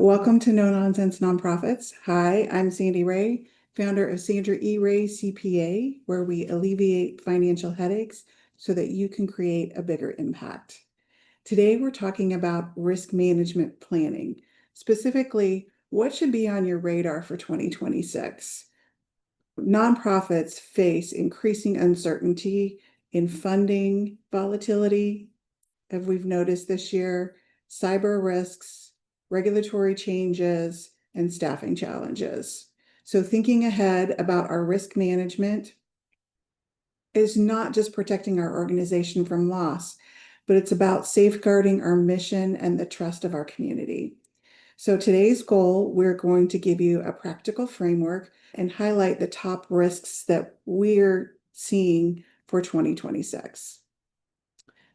Welcome to No Nonsense Nonprofits. Hi, I'm Sandy Ray, founder of Sandra E. Ray CPA, where we alleviate financial headaches so that you can create a bigger impact. Today, we're talking about risk management planning, specifically what should be on your radar for 2026. Nonprofits face increasing uncertainty in funding volatility, as we've noticed this year, cyber risks, regulatory changes, and staffing challenges. So thinking ahead about our risk management is not just protecting our organization from loss, but it's about safeguarding our mission and the trust of our community. So today's goal, we're going to give you a practical framework and highlight the top risks that we're seeing for 2026.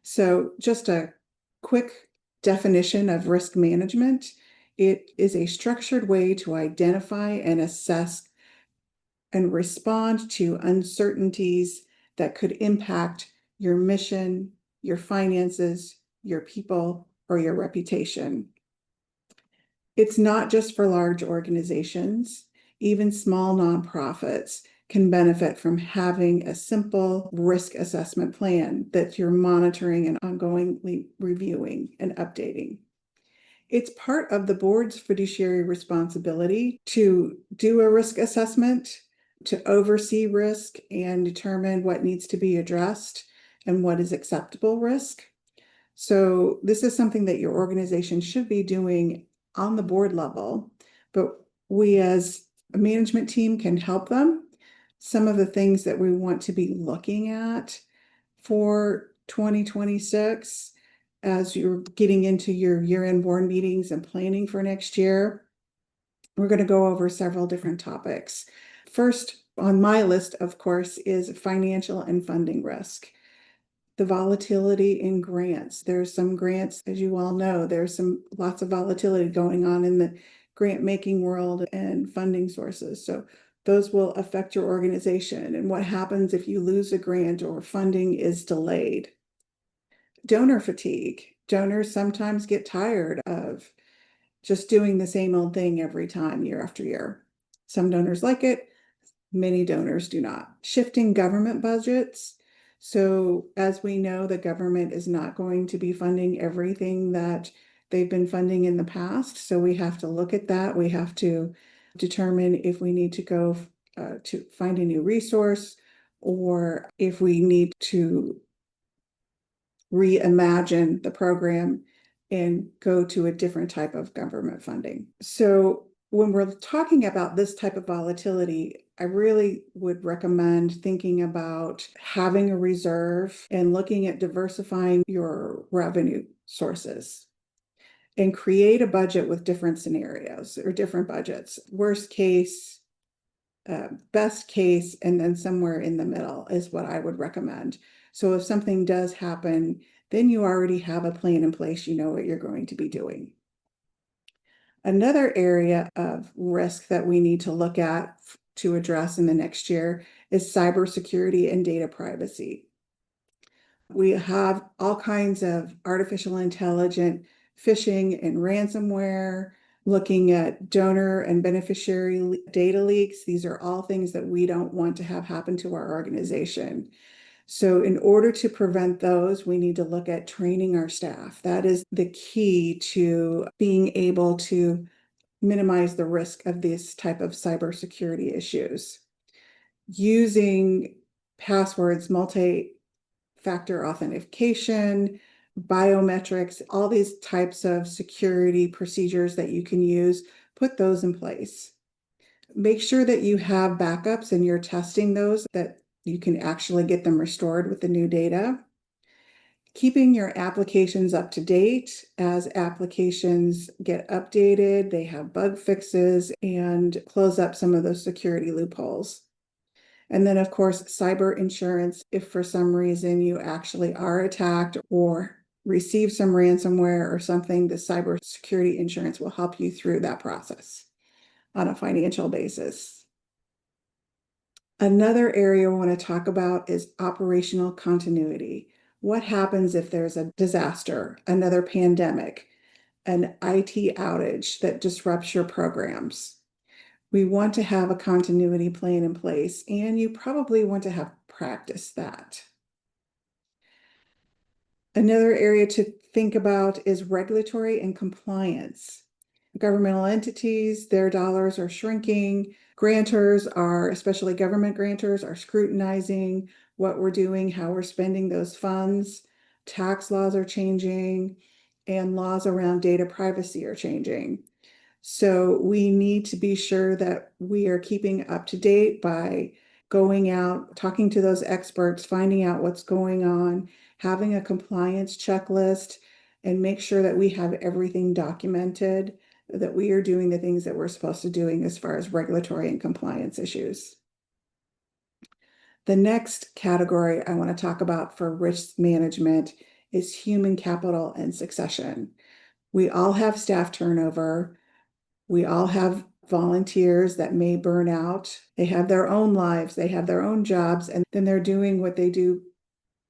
So just a quick definition of risk management. It is a structured way to identify and assess and respond to uncertainties that could impact your mission, your finances, your people, or your reputation. It's not just for large organizations. Even small nonprofits can benefit from having a simple risk assessment plan that you're monitoring and ongoingly reviewing and updating. It's part of the board's fiduciary responsibility to do a risk assessment, to oversee risk and determine what needs to be addressed and what is acceptable risk. So this is something that your organization should be doing on the board level, but we as a management team can help them. Some of the things that we want to be looking at for 2026 as you're getting into your year-end board meetings and planning for next year, we're going to go over several different topics. First on my list, of course, is financial and funding risk. The volatility in grants. There's some grants, as you all know, there's lots of volatility going on in the grant making world and funding sources. So those will affect your organization and what happens if you lose a grant or funding is delayed. Donor fatigue. Donors sometimes get tired of just doing the same old thing every time, year after year. Some donors like it, many donors do not. Shifting government budgets. So as we know, the government is not going to be funding everything that they've been funding in the past. So we have to look at that. We have to determine if we need to go to find a new resource or if we need to reimagine the program and go to a different type of government funding. So when we're talking about this type of volatility, I really would recommend thinking about having a reserve and looking at diversifying your revenue sources and create a budget with different scenarios or different budgets. Worst case, best case, and then somewhere in the middle is what I would recommend. So if something does happen, then you already have a plan in place. You know what you're going to be doing. Another area of risk that we need to look at to address in the next year is cybersecurity and data privacy. We have all kinds of artificial intelligence, phishing and ransomware, looking at donor and beneficiary data leaks. These are all things that we don't want to have happen to our organization. So in order to prevent those, we need to look at training our staff. That is the key to being able to minimize the risk of this type of cybersecurity issues. Using passwords, multi-factor authentication, biometrics, all these types of security procedures that you can use, put those in place. Make sure that you have backups and you're testing those, that you can actually get them restored with the new data. Keeping your applications up to date. As applications get updated, they have bug fixes and close up some of those security loopholes. And then, of course, cyber insurance. If for some reason you actually are attacked or receive some ransomware or something, the cybersecurity insurance will help you through that process on a financial basis. Another area I want to talk about is operational continuity. What happens if there's a disaster, another pandemic, an IT outage that disrupts your programs. We want to have a continuity plan in place, and you probably want to have practiced that. Another area to think about is regulatory and compliance. Governmental entities, their dollars are shrinking. Grantors are, especially government grantors, are scrutinizing what we're doing, how we're spending those funds. Tax laws are changing, and laws around data privacy are changing. So we need to be sure that we are keeping up to date by going out, talking to those experts, finding out what's going on, having a compliance checklist, and make sure that we have everything documented, that we are doing the things that we're supposed to doing as far as regulatory and compliance issues. The next category I want to talk about for risk management is human capital and succession. We all have staff turnover. We all have volunteers that may burn out. They have their own lives, they have their own jobs, and then they're doing what they do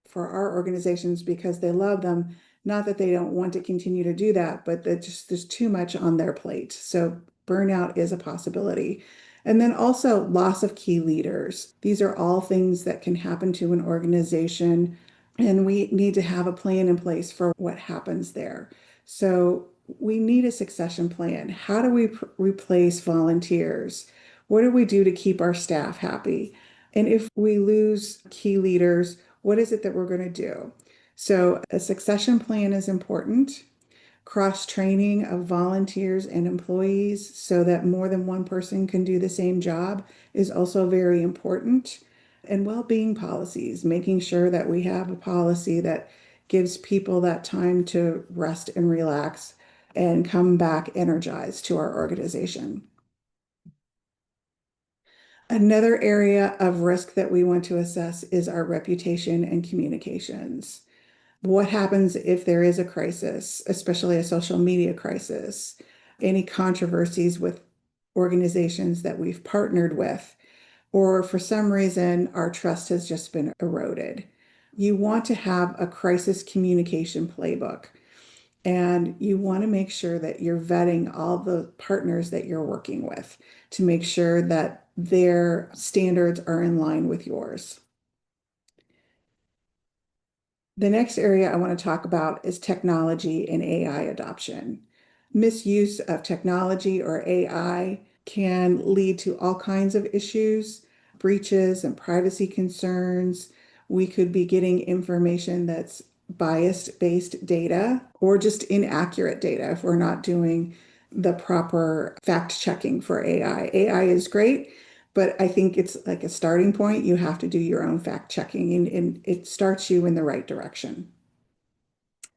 for our organizations because they love them. Not that they don't want to continue to do that, but that just there's too much on their plate. So burnout is a possibility. And then also loss of key leaders. These are all things that can happen to an organization, and we need to have a plan in place for what happens there. So we need a succession plan. How do we replace volunteers? What do we do to keep our staff happy? And if we lose key leaders, what is it that we're going to do? So a succession plan is important. Cross-training of volunteers and employees so that more than one person can do the same job is also very important. And well-being policies, making sure that we have a policy that gives people that time to rest and relax and come back energized to our organization. Another area of risk that we want to assess is our reputation and communications. What happens if there is a crisis, especially a social media crisis, any controversies with organizations that we've partnered with, or for some reason our trust has just been eroded? You want to have a crisis communication playbook, and you want to make sure that you're vetting all the partners that you're working with to make sure that their standards are in line with yours. The next area I want to talk about is technology and AI adoption. Misuse of technology or AI can lead to all kinds of issues, breaches and privacy concerns. We could be getting information that's bias-based data or just inaccurate data if we're not doing the proper fact checking for AI. AI is great, but I think it's like a starting point. You have to do your own fact checking, and it starts you in the right direction.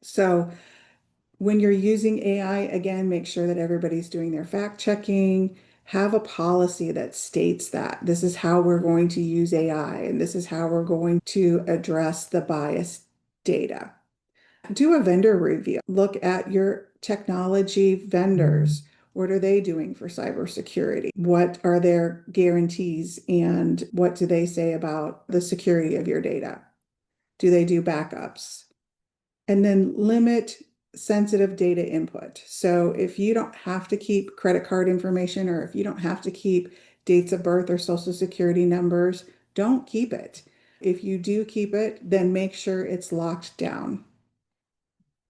So when you're using AI, again, make sure that everybody's doing their fact checking. Have a policy that states that this is how we're going to use AI and this is how we're going to address the biased data. Do a vendor review. Look at your technology vendors. What are they doing for cybersecurity? What are their guarantees and what do they say about the security of your data? Do they do backups? And then limit sensitive data input. So if you don't have to keep credit card information or if you don't have to keep dates of birth or social security numbers, don't keep it. If you do keep it, then make sure it's locked down.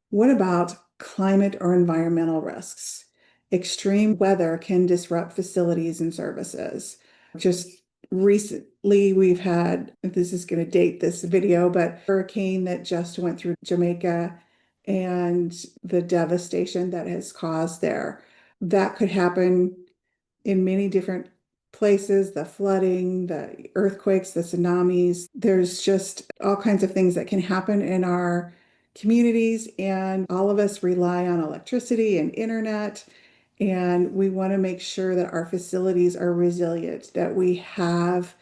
What about climate or environmental risks? Extreme weather can disrupt facilities and services. Just recently, we've had, this is going to date this video, but hurricane that just went through Jamaica and the devastation that has caused there. That could happen in many different places, the flooding, the earthquakes, the tsunamis. There's just all kinds of things that can happen in our communities, and all of us rely on electricity and internet. And we want to make sure that our facilities are resilient, that we have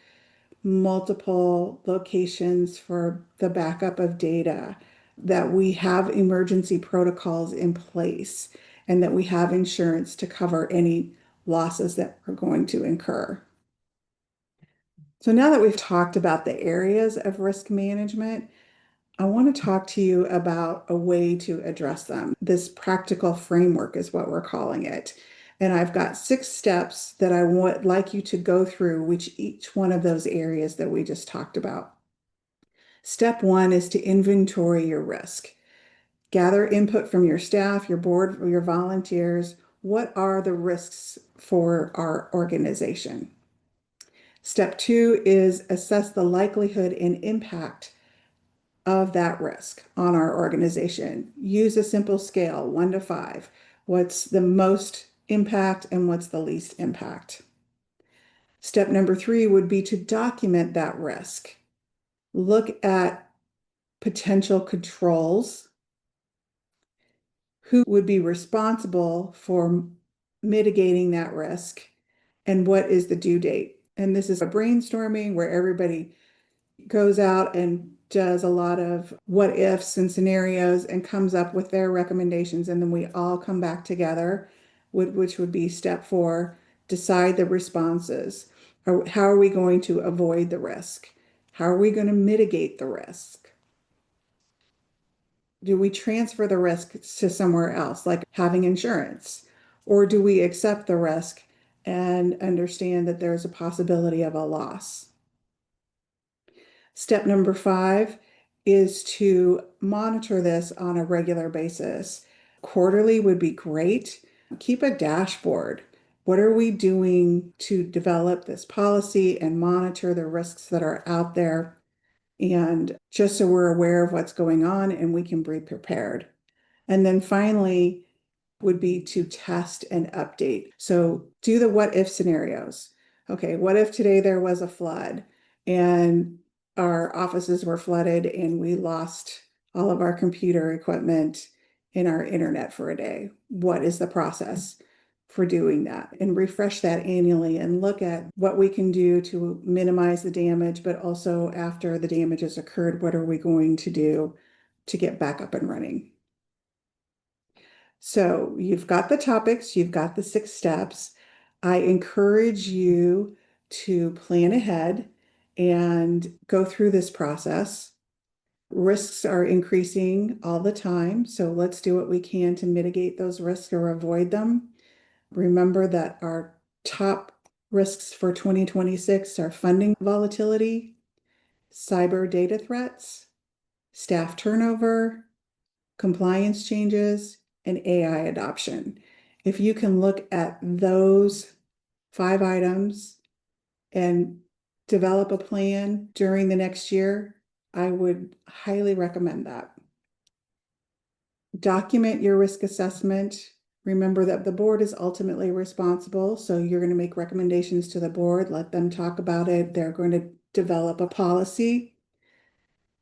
multiple locations for the backup of data, that we have emergency protocols in place, and that we have insurance to cover any losses that we're going to incur. So now that we've talked about the areas of risk management, I want to talk to you about a way to address them. This practical framework is what we're calling it. And I've got 6 steps that I would like you to go through, which each one of those areas that we just talked about. Step 1 is to inventory your risk. Gather input from your staff, your board, or your volunteers. What are the risks for our organization? Step 2 is assess the likelihood and impact of that risk on our organization. Use a simple scale, 1 to 5. What's the most impact and what's the least impact? Step number 3 would be to document that risk. Look at potential controls. Who would be responsible for mitigating that risk? And what is the due date? And this is a brainstorming where everybody goes out and does a lot of what ifs and scenarios and comes up with their recommendations. And then we all come back together, which would be step 4, decide the responses. How are we going to avoid the risk? How are we going to mitigate the risk? Do we transfer the risk to somewhere else, like having insurance? Or do we accept the risk and understand that there's a possibility of a loss? Step number 5 is to monitor this on a regular basis. Quarterly would be great. Keep a dashboard. What are we doing to develop this policy and monitor the risks that are out there? And just so we're aware of what's going on and we can be prepared. And then finally, would be to test and update. So do the what if scenarios. Okay, what if today there was a flood and our offices were flooded and we lost all of our computer equipment and our internet for a day? What is the process for doing that? And refresh that annually and look at what we can do to minimize the damage, but also after the damage has occurred, what are we going to do to get back up and running? So you've got the topics, you've got the 6 steps. I encourage you to plan ahead and go through this process. Risks are increasing all the time, so let's do what we can to mitigate those risks or avoid them. Remember that our top risks for 2026 are funding volatility, cyber data threats, staff turnover, compliance changes, and AI adoption. If you can look at those 5 items and develop a plan during the next year, I would highly recommend that. Document your risk assessment. Remember that the board is ultimately responsible, so you're going to make recommendations to the board, let them talk about it. They're going to develop a policy.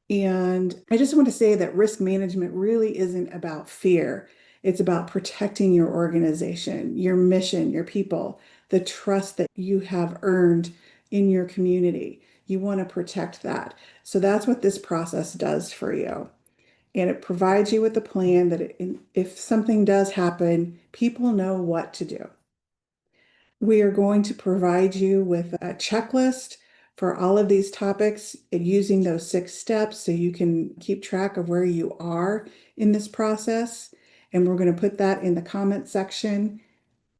And I just want to say that risk management really isn't about fear. It's about protecting your organization, your mission, your people, the trust that you have earned in your community. You want to protect that. So that's what this process does for you. And it provides you with a plan that if something does happen, people know what to do. We are going to provide you with a checklist for all of these topics and using those 6 steps so you can keep track of where you are in this process. And we're going to put that in the comment section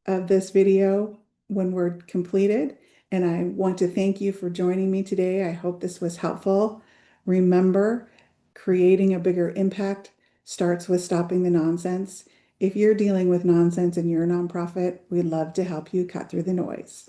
of this video when we're completed. And I want to thank you for joining me today. I hope this was helpful. Remember, creating a bigger impact starts with stopping the nonsense. If you're dealing with nonsense and you're a nonprofit, we'd love to help you cut through the noise.